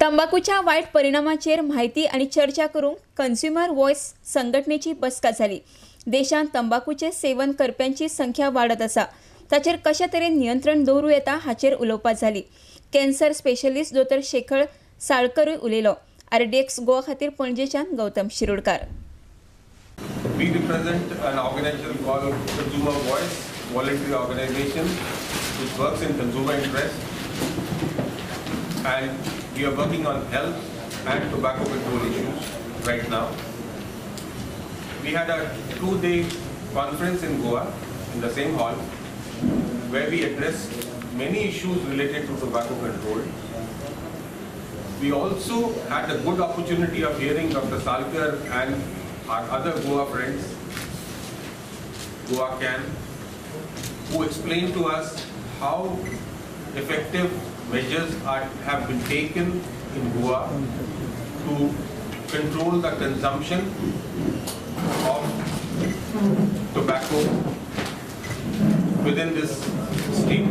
तंबाखूच्या वाईट परिणामाचेर माहिती आणि चर्चा करूंक कन्झ्युमर व्हॉइस संघटनेची बसका जाली। देशांत तंबाखूचे सेवन करप्यांची संख्या वाडत आसा, ताचेर कशा तरेन नियंत्रण दवरूं येता हाचेर उलोवपात जाली। कॅन्सर स्पेशलिस्ट दोतोर शेखर साळकरूय उलयलो। RDX गोवा खातीर पणजेच्यान Gautam Shirodkar. We represent an organization called Consumer Voice, voluntary organization which works in consumer interest, and we are working on health and tobacco control issues right now. We had a 2-day conference in Goa in the same hall where we addressed many issues related to tobacco control. We also had a good opportunity of hearing Dr. Salkar and our other Goa friends, Goa Can, who explained to us how effective measures have been taken in Goa to control the consumption of tobacco within this state.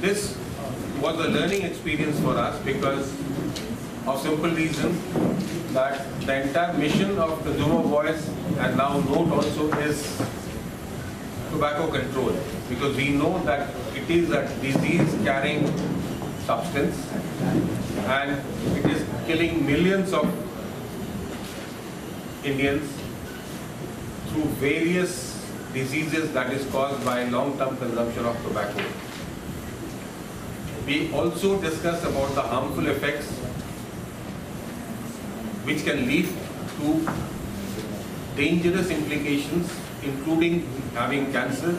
This was a learning experience for us because of simple reason that the entire mission of Consumer Voice and now Note also is tobacco control, because we know that it is a disease carrying substance and it is killing millions of Indians through various diseases that is caused by long-term consumption of tobacco. We also discussed about the harmful effects which can lead to dangerous implications, including having cancer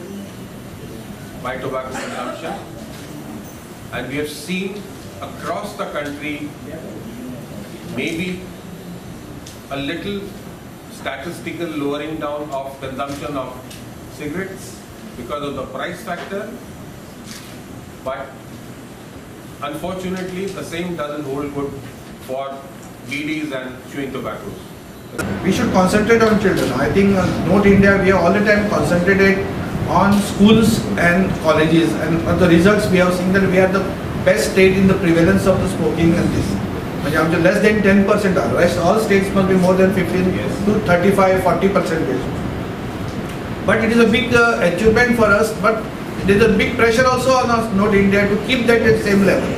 by tobacco consumption. And we have seen across the country maybe a little statistical lowering down of consumption of cigarettes because of the price factor, but unfortunately the same doesn't hold good for BDs and chewing tobaccos. We should concentrate on children. I think Note India, we are all the time concentrated on schools and colleges, and the results we have seen that we are the best state in the prevalence of the smoking and this. Less than 10%. Rest all states must be more than 15 to 35, 40%. But it is a big achievement for us. But there is a big pressure also on us, Note India, to keep that at the same level.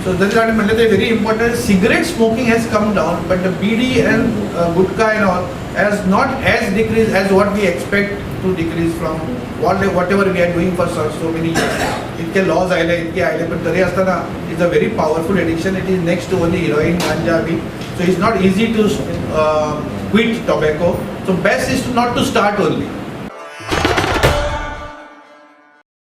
So that is very important. Cigarette smoking has come down, but the BD and gutka and all has not as decreased as what we expect to decrease from whatever we are doing for so many years. Itke laws but tari astana is a very powerful addiction. It is next to only heroin, ganja. So it's not easy to quit tobacco. So best is not to start only.